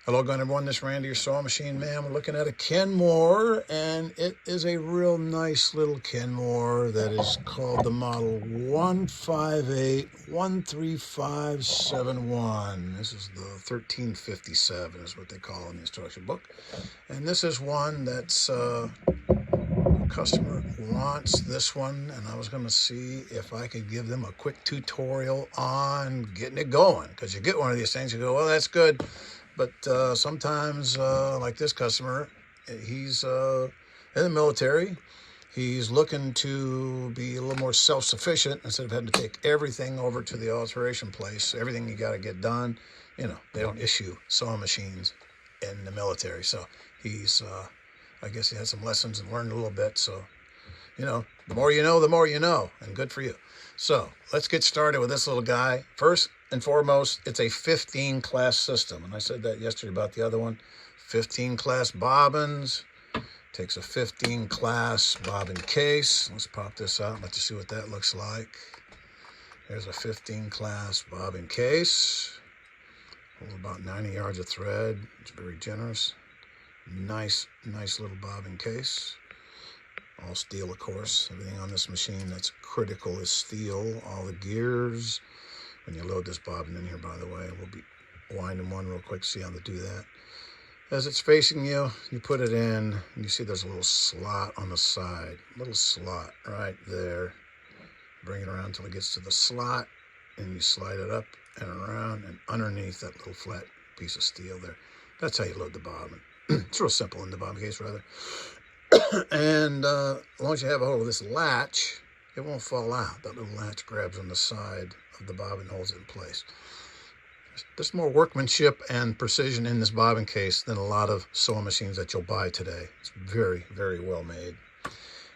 Hello again, everyone. This is Randy, your sewing machine man. We're looking at a Kenmore, and it is a real nice little Kenmore that is called the model 158-13571. This is the 1357 is what they call in the instruction book. And this is one that's a customer wants this one, and I was going to see if I could give them a quick tutorial on getting it going. Because you get one of these things, you go, well, that's good. But sometimes, like this customer, he's in the military. He's looking to be a little more self-sufficient instead of having to take everything over to the alteration place. Everything you got to get done. You know, they don't issue sewing machines in the military. So he's, I guess he had some lessons and learned a little bit. So, you know, the more you know, the more you know. And good for you. So let's get started with this little guy. First and foremost, it's a 15 class system. And I said that yesterday about the other one. 15 class bobbins. Takes a 15 class bobbin case. Let's pop this out and let you see what that looks like. There's a 15 class bobbin case. Holds about 90 yards of thread. It's very generous. Nice little bobbin case. All steel, of course. Everything on this machine that's critical is steel. All the gears. When you load this bobbin in here, by the way, we'll be winding one real quick, see how to do that. As it's facing you, you put it in, and you see there's a little slot on the side. Little slot right there. Bring it around until it gets to the slot, and you slide it up and around and underneath that little flat piece of steel there. That's how you load the bobbin. It's real simple in the bobbin case, rather. And as long as you have a hold of this latch, it won't fall out. That little latch grabs on the side of the bobbin and holds it in place. There's more workmanship and precision in this bobbin case than a lot of sewing machines that you'll buy today. It's very, very well made.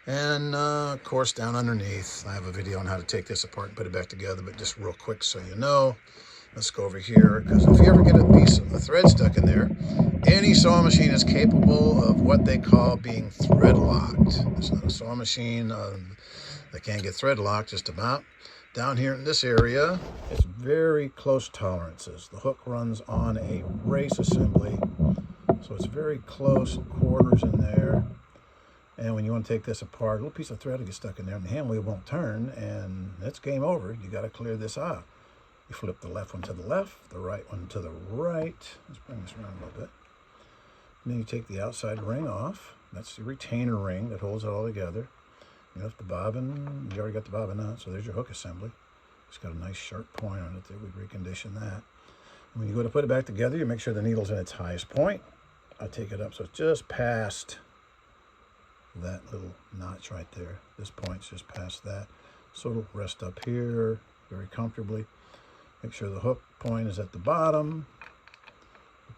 And of course, down underneath, I have a video on how to take this apart and put it back together, but just real quick so you know. Let's go over here, because if you ever get a piece of a thread stuck in there, any sewing machine is capable of what they call being thread locked. It's not a sewing machine that can't get thread locked, just about. Down here in this area, it's very close tolerances. The hook runs on a brace assembly, so it's very close quarters in there. And when you want to take this apart, a little piece of thread will get stuck in there, and the hand wheel won't turn, and it's game over. You got to clear this out. You flip the left one to the left, the right one to the right. Let's bring this around a little bit. And then you take the outside ring off. That's the retainer ring that holds it all together. You lift the bobbin. You already got the bobbin out, so there's your hook assembly. It's got a nice sharp point on it there. We reconditioned that. And when you go to put it back together, you make sure the needle's in its highest point. I take it up so it's just past that little notch right there. This point's just past that. So it'll rest up here very comfortably. Make sure the hook point is at the bottom.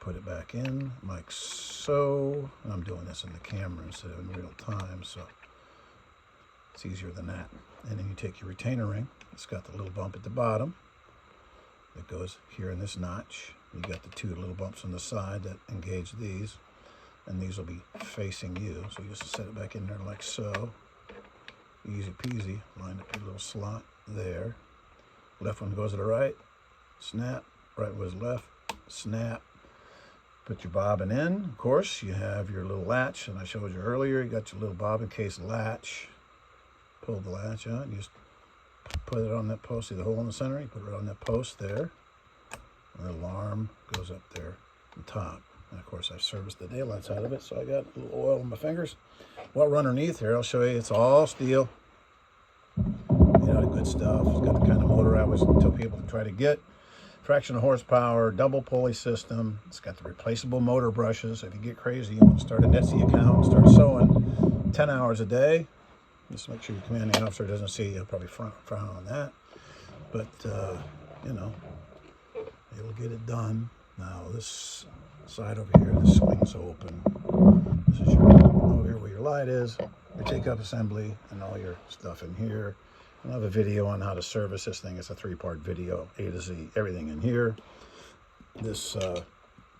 Put it back in like so. And I'm doing this in the camera instead of in real time, so it's easier than that. And then you take your retainer ring. It's got the little bump at the bottom that goes here in this notch. You got the two little bumps on the side that engage these, and these will be facing you. So you just set it back in there like so. Easy peasy. Line up your little slot there. Left one goes to the right. Snap. Right goes left. Snap. Put your bobbin in. Of course, you have your little latch, and I showed you earlier. You got your little bobbin case latch. Pull the latch out. You just put it on that post. See the hole in the center? You put it on that post there. And the alarm goes up there on top. And of course, I've serviced the daylights out of it, so I got a little oil on my fingers. Well, underneath here, I'll show you. It's all steel. You know, the good stuff. It's got the kind of motor I always tell people to try to get. Fraction of horsepower, double pulley system. It's got the replaceable motor brushes. If you get crazy, you want to start an Etsy account and start sewing 10 hours a day. Just make sure your commanding officer doesn't see you. He'll probably frown on that. But, you know, it'll get it done. Now, this side over here, the swing's open. This is your, over here where your light is, your take-up assembly, and all your stuff in here. I'll have a video on how to service this thing. It's a 3-part video, A to Z, everything in here. This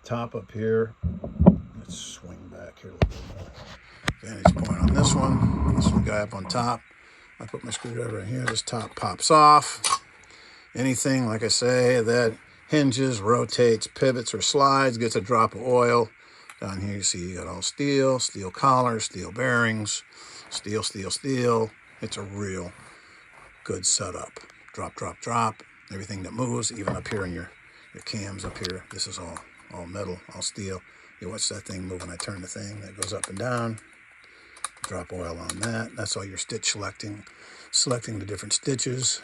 top up here, let's swing back here a little bit more. Vantage point on this one. This is the guy up on top. I put my screwdriver in here. This top pops off. Anything, like I say, that hinges, rotates, pivots, or slides, gets a drop of oil. Down here you see you got all steel, steel collar, steel bearings, steel, steel, steel. It's a real good setup. Drop, drop, drop. Everything that moves, even up here in your cams up here, this is all metal, all steel. You watch that thing move when I turn the thing, that goes up and down. Drop oil on that. That's all your stitch selecting the different stitches.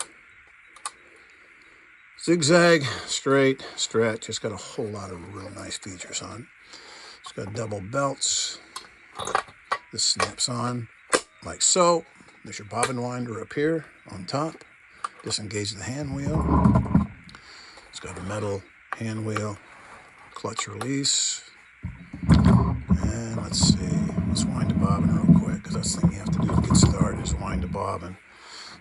Zigzag, straight, stretch. It's got a whole lot of real nice features on it. It's got double belts. This snaps on like so. There's your bobbin winder up here on top. Disengage the hand wheel. It's got a metal hand wheel, clutch release. And let's see, let's wind the bobbin real quick, because that's the thing you have to do to get started is wind the bobbin.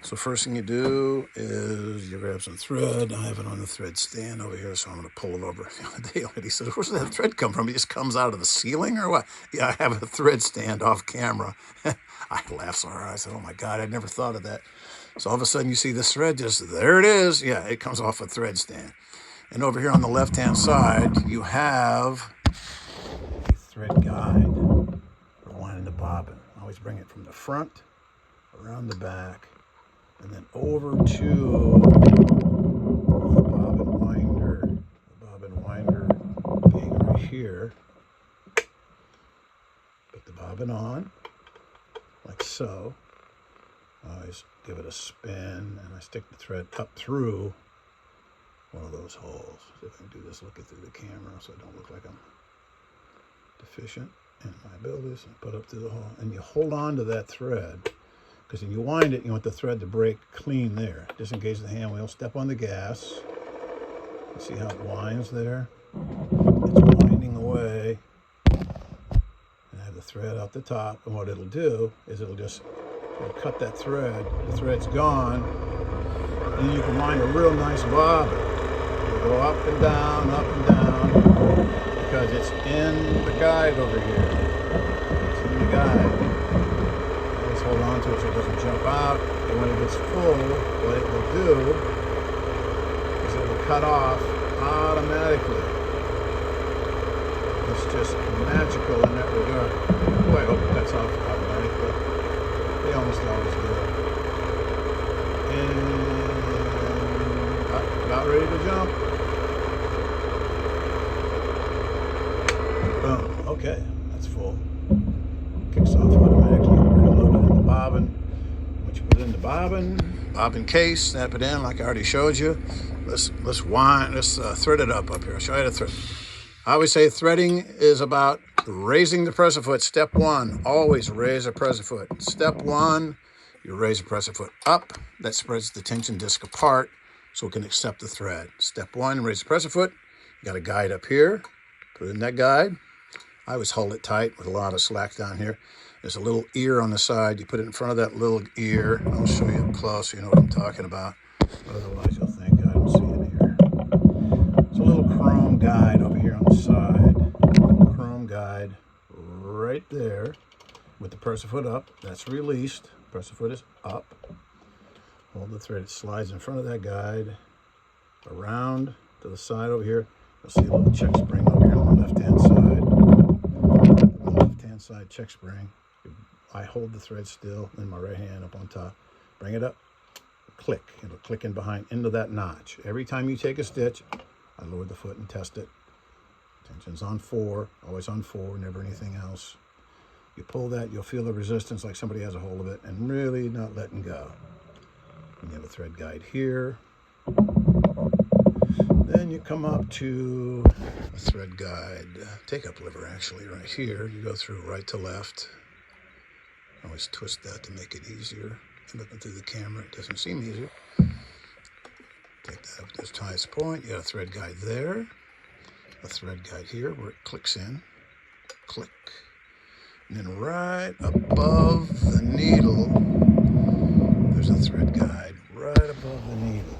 So first thing you do is you grab some thread. I have it on the thread stand over here, so I'm going to pull it over. The other day, lady said, "Where's that thread come from? It just comes out of the ceiling or what?" Yeah, I have a thread stand off camera. I laughed so hard. I said, "Oh my God, I'd never thought of that." So all of a sudden you see this thread, just there it is. Yeah, it comes off a thread stand. And over here on the left-hand side, you have a thread guide for winding the bobbin. I always bring it from the front, around the back, and then over to the bobbin winder. The bobbin winder being right here. Put the bobbin on, like so. I always give it a spin, and I stick the thread up through one of those holes. See if I can do this looking through the camera so I don't look like I'm deficient in my abilities. And put up through the hole, and you hold on to that thread, because when you wind it, you want the thread to break clean there. Disengage the hand wheel, step on the gas. You see how it winds there? It's winding away. And I have the thread out the top, and what it'll do is it'll cut that thread. The thread's gone, and then you can wind a real nice bobbin. It'll go up and down, because it's in the guide over here. It's in the guide. Just hold on to it so it doesn't jump out. And when it gets full, what it will do is it will cut off automatically. It's just magical in that regard. Oh, I hope it cuts off automatically. They almost always do. And about ready to jump. Boom. Okay, that's full. Kicks off automatically. We're going to load it in the bobbin. Once you put it in the bobbin case, snap it in like I already showed you. Let's thread it up here. I'll show you how to thread. I always say threading is about raising the presser foot. Step one, always raise the presser foot. Step one, you raise the presser foot up. That spreads the tension disc apart so it can accept the thread. Step one, raise the presser foot. You got a guide up here. Put it in that guide. I always hold it tight with a lot of slack down here. There's a little ear on the side. You put it in front of that little ear. I'll show you up close so you know what I'm talking about. Otherwise, you'll think I don't see it here. There's a little chrome guide over here on the side. Chrome guide right there with the presser foot up. That's released. Presser foot is up. Hold the thread. It slides in front of that guide. Around to the side over here. You'll see a little check spring over here on the left-hand side. The left-hand side check spring. I hold the thread still in my right hand up on top. Bring it up. Click. It'll click in behind into that notch. Every time you take a stitch, I lower the foot and test it. Tension's on 4. Always on 4. Never anything else. You pull that, you'll feel the resistance like somebody has a hold of it and really not letting go. And you have a thread guide here. Then you come up to a thread guide, take-up lever actually right here. You go through right to left. Always twist that to make it easier. Looking through the camera, it doesn't seem easier. Take that up to its highest point. You got a thread guide there. A thread guide here where it clicks in. Click. And then right above the needle, there's a thread guide right above the needle.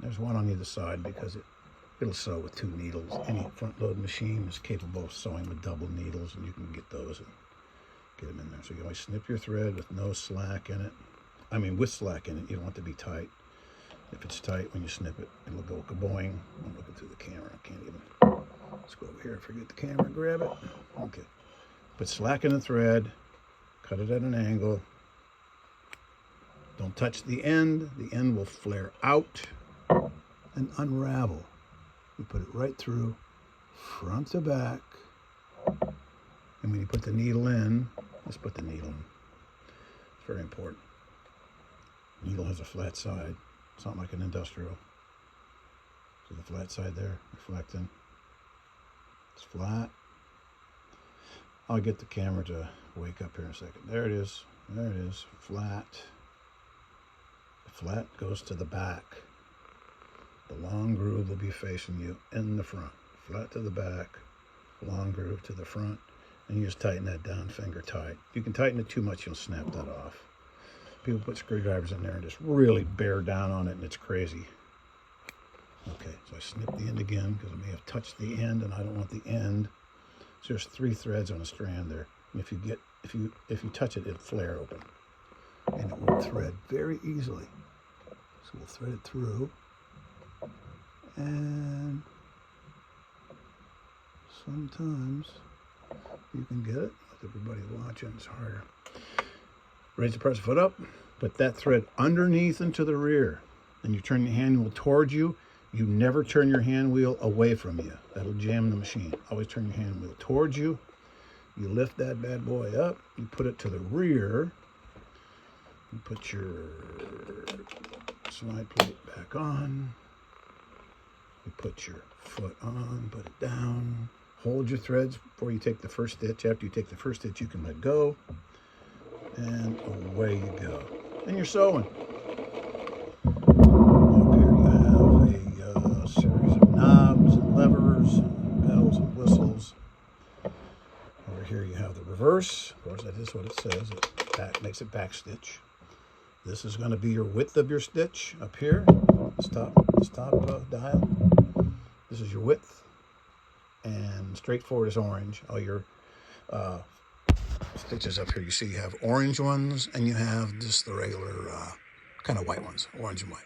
There's one on either side because it'll sew with 2 needles. Any front-load machine is capable of sewing with double needles, and you can get those and get them in there. So you always snip your thread with no slack in it. I mean, with slack in it. You don't want it to be tight. If it's tight, when you snip it, it'll go kaboing. I'm looking through the camera. I can't even. Let's go over here and forget the camera. Grab it. Okay. But slacken the thread. Cut it at an angle. Don't touch the end. The end will flare out and unravel. You put it right through, front to back. And when you put the needle in, let's put the needle in. It's very important. Needle has a flat side. It's not like an industrial. So the flat side there, reflecting. It's flat. I'll get the camera to wake up here in a second. There it is. There it is. Flat. The flat goes to the back. The long groove will be facing you in the front. Flat to the back. Long groove to the front. And you just tighten that down finger tight. You can tighten it too much, you'll snap that off. People put screwdrivers in there and just really bear down on it, and it's crazy. Okay, so I snip the end again because I may have touched the end, and I don't want the end. So there's 3 threads on a strand there. And if you touch it, it'll flare open, and it will thread very easily. So we'll thread it through, and sometimes you can get it. With everybody watching, it's harder. Raise the press foot up, put that thread underneath and to the rear. And you turn the hand wheel towards you. You never turn your hand wheel away from you. That'll jam the machine. Always turn your hand wheel towards you. You lift that bad boy up. You put it to the rear. You put your slide plate back on. You put your foot on, put it down. Hold your threads before you take the first stitch. After you take the first stitch, you can let go. And away you go. And you're sewing. Up here you have a series of knobs and levers, and bells and whistles. Over here you have the reverse. Of course, that is what it says. It makes it back stitch. This is going to be your width of your stitch up here. This top dial. This is your width. And straight forward is orange. All your stitches up here, you see you have orange ones, and you have just the regular kind of white ones, orange and white.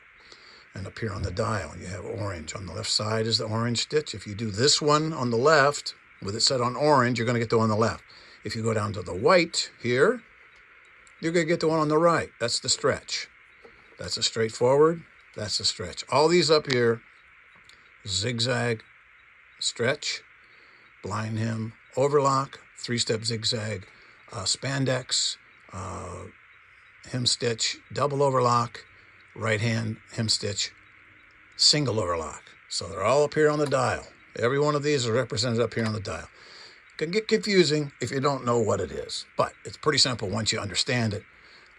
And up here on the dial, you have orange. On the left side is the orange stitch. If you do this one on the left, with it set on orange, you're going to get the one on the left. If you go down to the white here, you're going to get the one on the right. That's the stretch. That's a straightforward. That's a stretch. All these up here, zigzag, stretch, blind hem, overlock, 3-step zigzag, spandex, hem stitch, double overlock, right hand hem stitch, single overlock. So they're all up here on the dial. Every one of these are represented up here on the dial. It can get confusing if you don't know what it is, but it's pretty simple once you understand it.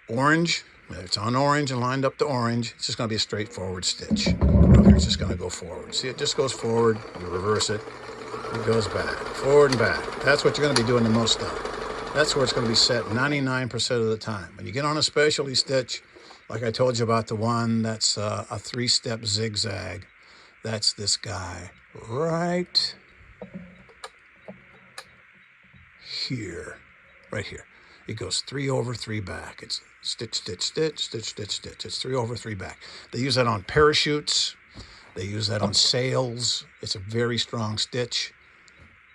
Orange, if it's on orange and lined up to orange, it's just going to be a straightforward stitch. Up here it's just going to go forward. See, it just goes forward. You reverse it. It goes back, forward and back. That's what you're going to be doing the most of. That's where it's going to be set 99% of the time. When you get on a specialty stitch, like I told you about the one that's a 3-step zigzag, that's this guy right here, right here. It goes 3 over 3 back. It's stitch, stitch, stitch, stitch, stitch, stitch. It's 3 over 3 back. They use that on parachutes. They use that on sails. It's a very strong stitch.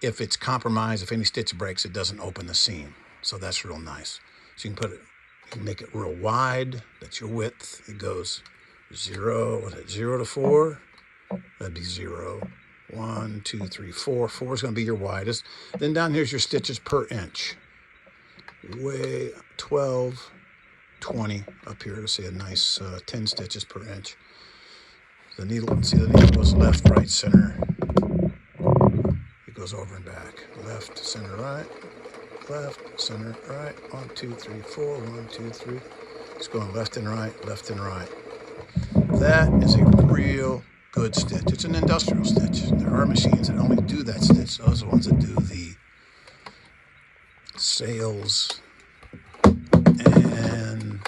If it's compromised, if any stitch breaks, it doesn't open the seam. So that's real nice. So you can put it, you can make it real wide. That's your width. It goes 0 to 4. That'd be 0, 1, 2, 3, 4. 4 is going to be your widest. Then down here's your stitches per inch. Way 12, 20 up here to see a nice 10 stitches per inch. The needle, see the needle goes left, right, center. It goes over and back. Left, center, right. Left, center, right. 1, 2, 3, 4. 1, 2, 3. It's going left and right, left and right. That is a real good stitch. It's an industrial stitch. There are machines that only do that stitch. Those are the ones that do the sails and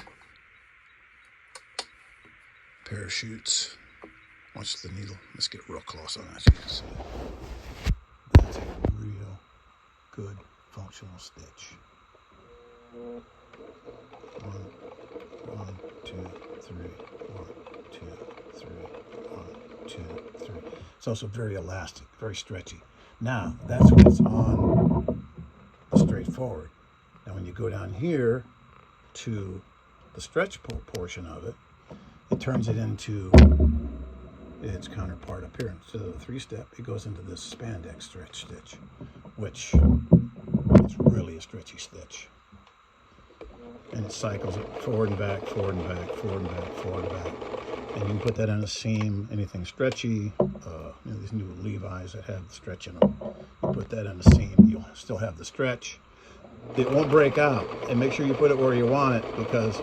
parachutes. Watch the needle. Let's get real close on that. You can see. That's a real good functional stitch. One, two, three. 1, 2, 3. 1, 2, 3. It's also very elastic, very stretchy. Now, that's when it's on the straightforward. Now, when you go down here to the stretch portion of it, it turns it into its counterpart up here. Instead of the 3-step, it goes into this spandex stretch stitch, which is really a stretchy stitch. And it cycles it forward and back, forward and back, forward and back, forward and back. And you can put that in a seam, anything stretchy, these new Levi's that have the stretch in them. You put that in a seam, you'll still have the stretch. It won't break out. And make sure you put it where you want it, because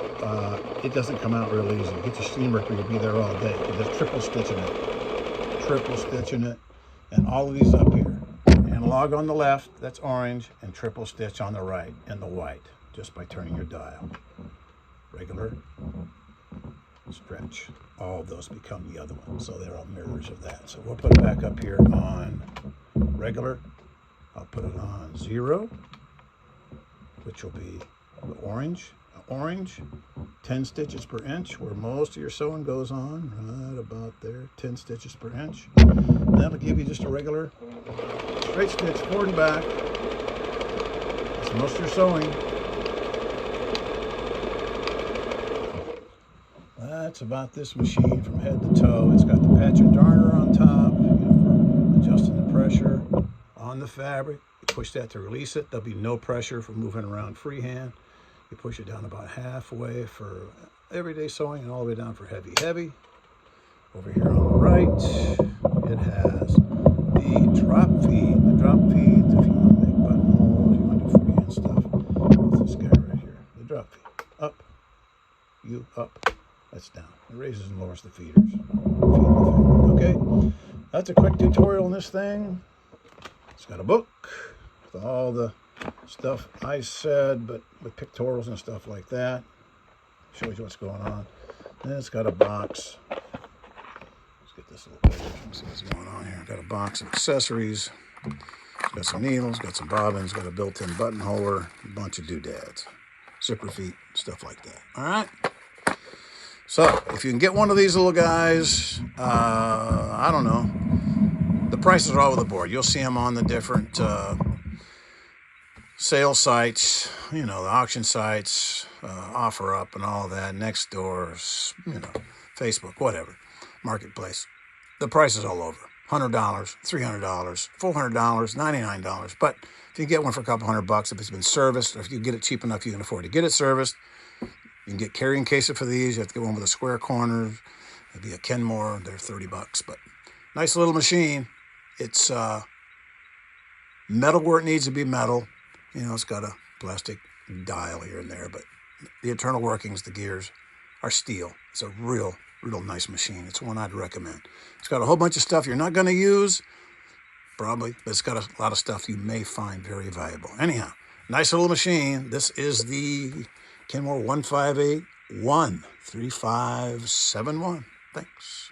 it doesn't come out real easy. Get your seam ripper, you'll be there all day. There's triple stitching it, and all of these up here. Analog on the left, that's orange, and triple stitch on the right, and the white, just by turning your dial. Regular, stretch. All of those become the other one, so they're all mirrors of that. So we'll put it back up here on regular. I'll put it on 0, which will be the orange. 10 stitches per inch, where most of your sewing goes on, right about there, 10 stitches per inch. That'll give you just a regular straight stitch forward and back. That's most of your sewing. That's about this machine from head to toe. It's got the patch and darner on top, for adjusting the pressure on the fabric. You push that to release it. There'll be no pressure for moving around freehand. You push it down about halfway for everyday sewing and all the way down for heavy. Over here on the right, it has the drop feed. The drop feeds, if you want to make buttonholes, you want to do freehand stuff, it's this guy right here. The drop feed. Up, you up. That's down. It raises and lowers the feeders. Okay, that's a quick tutorial on this thing. It's got a book with all the stuff I said, but with pictorials and stuff like that. Shows you what's going on. Then it's got a box. Let's get this a little bigger. Let's see what's going on here. Got a box of accessories. It's got some needles, got some bobbins, got a built-in button holder, a bunch of doodads, zipper feet, stuff like that. All right. So if you can get one of these little guys, I don't know. The prices are all over the board. You'll see them on the different sales sites, the auction sites, OfferUp and all that, next doors, Facebook, whatever, marketplace. The price is all over. $100, $300, $400, $99. But if you get one for a couple $100, if it's been serviced, or if you get it cheap enough, you can afford to get it serviced. You can get carrying cases for these. You have to get one with a square corner. It'd be a Kenmore. They're $30, but nice little machine. It's metal where it needs to be metal. It's got a plastic dial here and there, but the internal workings, the gears, are steel. It's a real nice machine. It's one I'd recommend. It's got a whole bunch of stuff you're not going to use, probably, but it's got a lot of stuff you may find very valuable. Anyhow, nice little machine. This is the Kenmore 158-13571. Thanks.